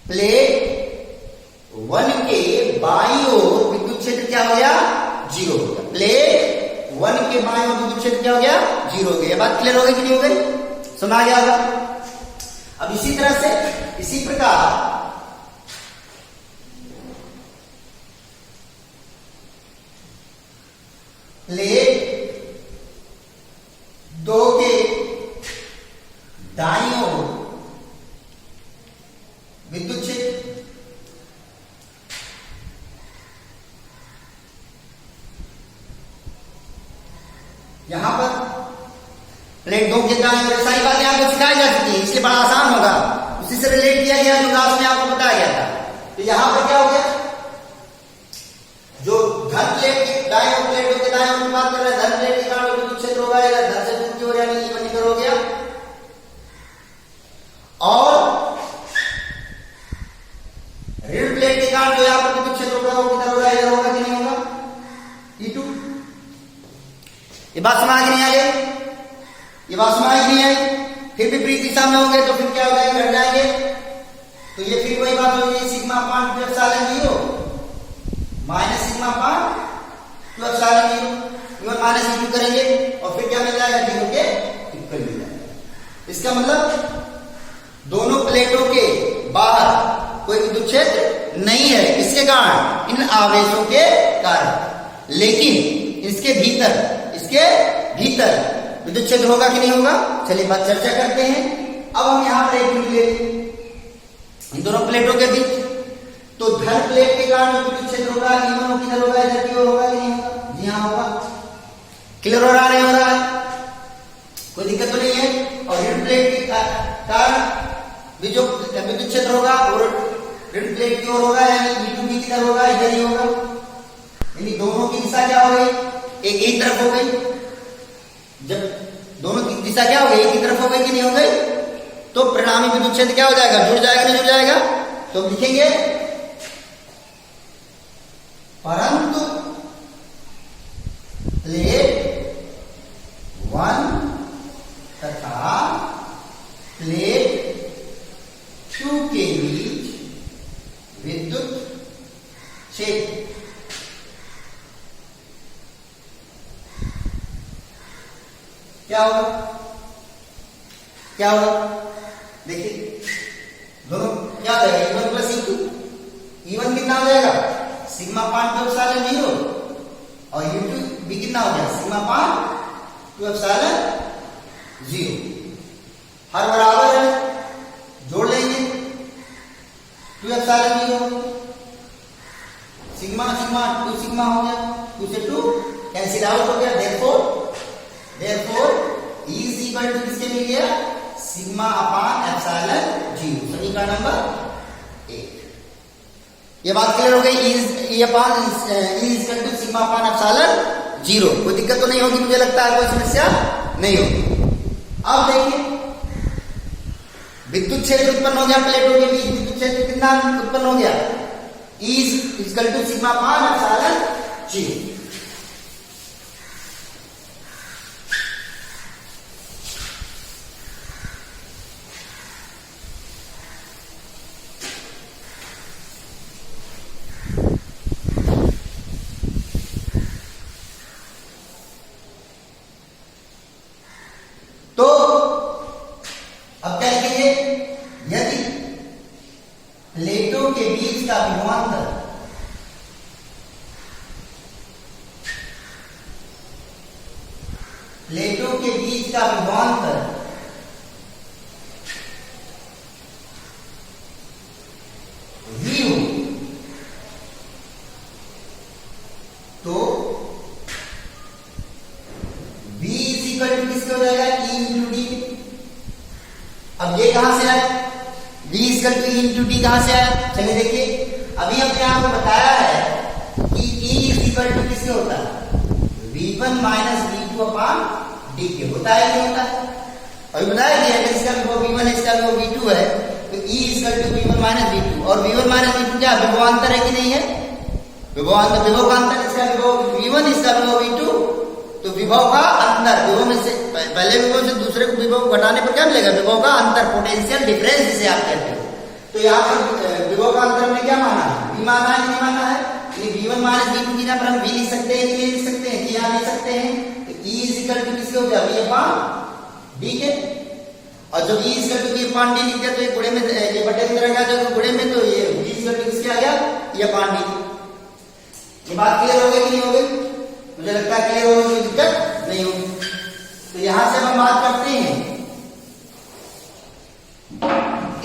प्लेट 1 के बाईं ओर विद्युत क्षेत्र क्या हो गया, 0 हो गया। प्लेट 1 के बाईं ओर विद्युत क्षेत्र क्या हो गया, 0 हो गया। बात क्लियर हो गई कि नहीं हो गई? सुना गया होगा? अब इसी तरह से, इसी प्रकार प्लेट 2 के दाईं ओर विद्युत क्षेत्र यहां पर प्लेट 2 के दाईं ओर, सारी बातें आपको सिखाई जा चुकी है, इसलिए बड़ा आसान होगा, उसी से रिलेट किया गया जो क्लास में आपको बताया गया था। तो यहां पर क्या हो गया, जो धन प्लेट की दाईं ओर, प्लेट 2 के दाईं ओर की बात कर रहे हैं, धन प्लेट के कारण विद्युत क्षेत्र होगा, धन से दूर की ओर यानी E1 इधर हो गया और ऋण प्लेट के कारण जो यहां पर विद्युत क्षेत्र होगा वो किधर होगा, इधर होगा कि नहीं होगा, E2। ये बात समझ नहीं आ गई? ये बात समझ नहीं आई? फिर विपरीत दिशा में होंगे तो फिर क्या हो जाएगा, घट जाएंगे, तो ये फिर वही बात होगी, sigma upon 2 epsilon zero minus sigma upon 2 epsilon zero, E1 minus E2 करेंगे और फिर क्या मिल जाएगा, 0 के इक्वल मिल जाएगा। इसका मतलब दोनों प्लेटों के बाहर कोई विद्युत क्षेत्र नहीं है, इसके कारण, इन आवेशों के कारण, लेकिन इसके भीतर विद्युत क्षेत्र होगा कि नहीं होगा, चलिए बात चर्चा करते हैं। अब हम यहां पर एक बिंदु ले इन दोनों प्लेटों के बीच, तो धन प्लेट के कारण विद्युत क्षेत्र होगा, E1 किधर होगा, इधर की ओर होगा कि नहीं होगा, जी हाँ होगा। क्लियर हो रहा, नहीं हो रहा है? कोई दिक्कत तो नहीं है? और ऋण प्लेट के कारण भी जो विद्युत क्षेत्र होगा वो ऋण प्लेट की ओर होगा, यानी E2 भी किधर होगा, इधर ही होगा, यानी दोनों की दिशा क्या हो गई, एक ही तरफ हो गई। जब दोनों की दिशा क्या हो गई, एक ही तरफ हो गई कि नहीं हो गई, तो परिणामी विद्युत क्षेत्र क्या हो जाएगा, जुड़ जाएगा नहीं जुड़ जाएगा, तो लिखेंगे परंतु प्लेट 1 तथा प्लेट 2 के बीच विद्युत क्षेत्र क्या होगा, क्या होगा, देखिए दोनों क्या हो जाएगा, E1 प्लस E2। E1 कितना हो जाएगा, सिग्मा अपान 2 एप्सिलॉन 0, और U2 भी कितना हो गया, सिग्मा अपान 2 एप्सिलॉन 0। हर बराबर है, जोड़ लेंगे 2 एप्सिलॉन 0, सिग्मा सिग्मा 2 सिग्मा हो गया, 2 से 2 कैंसिल आउट हो गया, therefore E is equal to किसके मिल गया, सिग्मा अपान एप्सिलॉन 0। समीकरण नंबर 1। ये बात क्लियर हो गई, E upon E is equal to sigma upon epsilon 0। कोई दिक्कत तो नहीं होगी, मुझे लगता है कोई समस्या नहीं होगी। अब देखिए विद्युत क्षेत्र उत्पन्न हो गया प्लेटों के बीच, विद्युत क्षेत्र कितना उत्पन्न हो गया, E is equal to sigma upon epsilon 0। तो अब क्या लिखेंगे, यदि प्लेटों के बीच का विभवांतर V हो, तो V इज इक्वल टू किसके हो जाएगा, E इंटू डी। अब ये कहां से आया, V is equal to E into D कहां से आया, चलिए देखिए, अभी हमने आपको बताया है कि E इज इक्वल टू किसके होता है, V1 माइनस V2 अपान डी के होता है, नहीं होता है, अभी बताया कि अगर इसका विभव V1 है, इसका विभव V2 है, तो E is equal to V1 minus V2, और V1 माइनस V2 क्या विभवांतर है कि नहीं है, विभवांतर, विभव का अंतर, इसका विभव V1, इसका विभव V2, तो विभव का अंतर, विभव में से पहले विभव से दूसरे को विभव घटाने पर क्या मिलेगा, विभव का अंतर, पोटेंशियल डिफरेंस जिसे आप कहते हो। तो यहाँ पर विभव का अंतर में क्या माना है, V माना है कि नहीं माना है, V1 माइनस V2 की जगह पर हम V लिख सकते हैं कि नहीं लिख सकते हैं, कि यहाँ लिख सकते हैं, तो E इज इक्वल टू किसके हो गया, V अपान डी के, और जब E is equal to V upon D लिख दिया तो ये गुणे में, ये बटे में रहेगा, जो गुणे में, तो ये V इज इक्वल टू किसके आ गया, E अपान डी। ये बात क्लियर हो गई कि नहीं हो गई, मुझे लगता है क्लियर होगी, कोई दिक्कत नहीं होगी। तो यहां से हम बात करते हैं,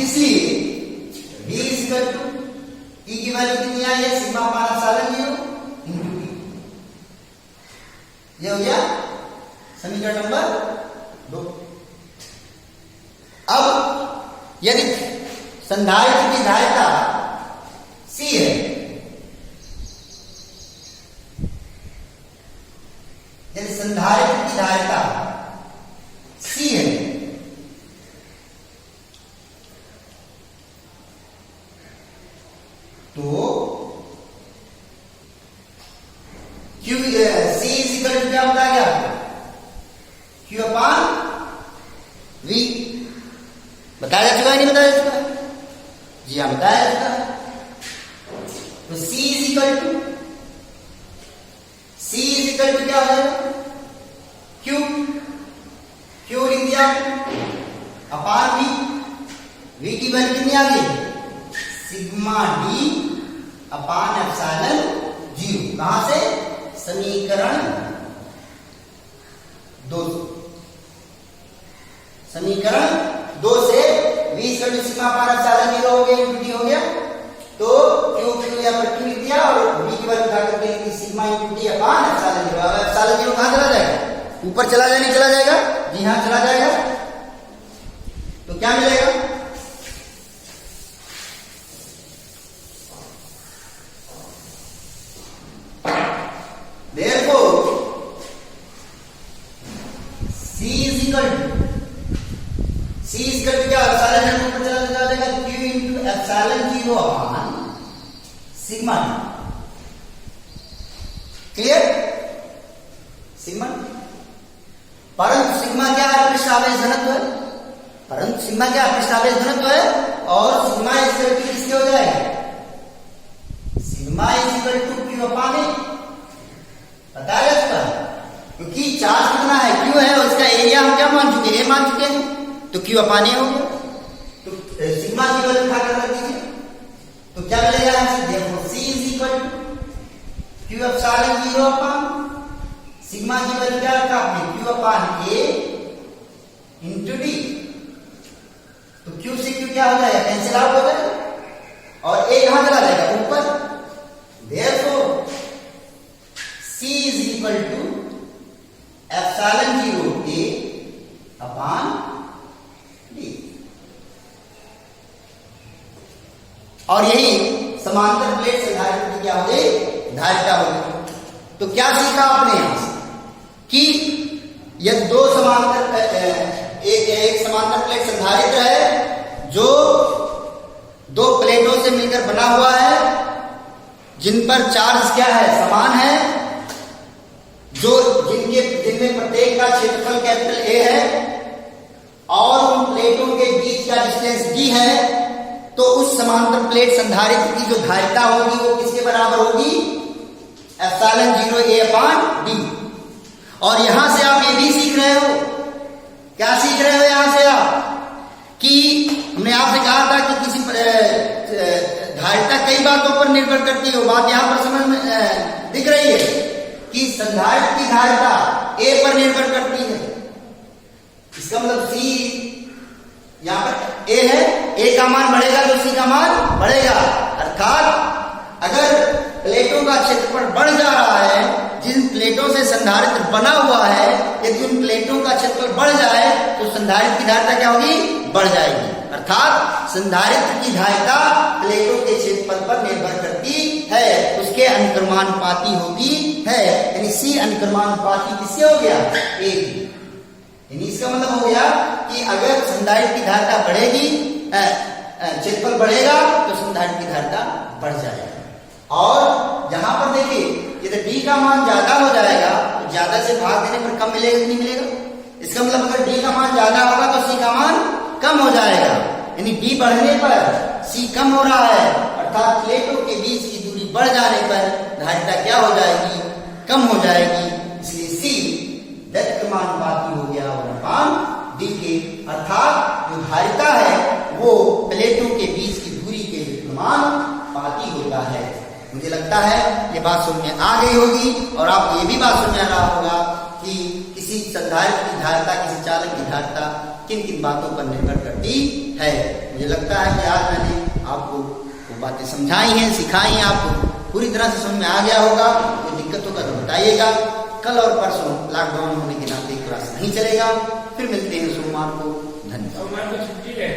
इसलिए V is equal to E की वैल्यू कितनी आई है, sigma upon epsilon 0 into D. ये हो गया समीकरण नंबर 2। अब यदि संधारित्र की धारिता C है, यदि संधारित्र की धारिता C है, तो Q C is equal to क्या होता है, क्या Q अपान V। बताया जा चुका है, नहीं बताया जा चुका, जी हाँ बताया जा चुका। तो C इज इक्वल टू क्या हो जाएगा, Q लिख दिया अपान V की वैल्यू कितनी आ गई, सिग्मा डी अपान एप्सिलॉन 0। कहां से, समीकरण 2, समीकरण 2 से V equal to sigma upon epsilon 0 हो गया, इंटू डी हो गया, तो Q या पर Q लिख दिया, और V की वैल्यू उठा करके लिखी सिग्मा इंटू डी अपान एप्सिलॉन 0। अब एप्सिलॉन 0 कहां चला जाएगा, ऊपर चला जाए, नहीं चला जाएगा, जी हां चला जाएगा, तो क्या मिलेगा, therefore C is equal to क्या, एप्सिलॉन 0 ऊपर चला जाएगा, Q into epsilon 0 upon sigma. Clear, sigma, परंतु सिग्मा क्या है, पृष्ठावेश घनत्व है, परंतु सिग्मा क्या है, पृष्ठावेश घनत्व है, और सिग्मा इज इक्वल टू किसके हो जाएगा, sigma is equal to Q upon A। बताया जा चुका है, क्योंकि चार्ज कितना है, Q है, और इसका एरिया हम क्या मान चुके हैं, A मान चुके हैं, तो Q अपान A हो गया। तो सिग्मा की वैल्यू उठाकर रख दीजिए, तो क्या मिलेगा हमसे? देखो C is equal to Q epsilon 0 upon sigma की वैल्यू क्या रखा आपने? Q upon A into D। तो Q से Q क्या हो जाएगा? कैंसिल आउट हो जाएगा और A कहां चला जाएगा? ऊपर। Therefore C is equal to epsilon 0 A upon D। और यही समांतर प्लेट संधारित्र की क्या हो गई? धारिता हो गई। तो क्या सीखा आपने यहां से कि यह दो समांतर एक समांतर प्लेट संधारित्र है जो दो प्लेटों से मिलकर बना हुआ है, जिन पर चार्ज क्या है? समान है, जिनमें प्रत्येक का क्षेत्रफल कैपिटल A है और उन प्लेटों के बीच का डिस्टेंस D है। तो उस समांतर प्लेट संधारित्र की जो धारिता होगी वो किसके बराबर होगी? Epsilon 0 A upon D। और यहां से आप ये भी सीख रहे हो, क्या सीख रहे हो यहां से आप? कि हमने आपसे कहा था कि किसी धारिता कई बातों पर निर्भर करती है। बात यहां पर समझ में दिख रही है कि संधारित्र की धारिता A पर निर्भर करती है। इसका मतलब C यहां पर A है, A का मान बढ़ेगा तो C का मान बढ़ेगा। अर्थात अगर प्लेटों का क्षेत्रफल बढ़ जा रहा है, जिन प्लेटों से संधारित्र बना हुआ है, यदि उन प्लेटों का क्षेत्रफल बढ़ जाए तो संधारित्र की धारिता क्या होगी? बढ़ जाएगी। अर्थात संधारित्र की धारिता प्लेटों के क्षेत्रफल पर निर्भर करती है, उसके अनुक्रमानुपाती होती है। यानी C अनुक्रमानुपाती किससे हो गया? A। यानी इसका मतलब हो गया कि अगर संधारित्र की धारिता बढ़ेगी, क्षेत्रफल बढ़ेगा तो संधारित्र की धारिता बढ़ जाएगी। और यहां पर देखिए यदि D का मान ज्यादा हो जाएगा तो ज्यादा से भाग देने पर कम मिलेगा कि नहीं मिलेगा? इसका मतलब अगर D का मान ज्यादा होगा तो C का मान कम हो जाएगा। यानी D बढ़ने पर C कम हो रहा है, अर्थात प्लेटों के बीच की दूरी बढ़ जाने पर धारिता क्या हो जाएगी? कम हो जाएगी। इसलिए C व्यतिक्रमानुपाती हो गया 1/D के। अर्थात जो धारिता है वो प्लेटों के बीच की दूरी के व्यतिक्रमानुपाती होता है। मुझे लगता है ये बात समझ में आ गई होगी और आपको ये भी बात समझ में आ रहा होगा कि किसी संधारित्र की धारिता, किसी चालक की धारिता किन किन बातों पर निर्भर करती है। मुझे लगता है कि आज मैंने आपको वो बातें समझाई हैं, सिखाई हैं, आपको पूरी तरह से समझ में आ गया होगा। कोई दिक्कत होगा तो बताइएगा। कल और परसों लॉकडाउन होने के नाते क्लास नहीं चलेगा। फिर मिलते हैं सोमवार को।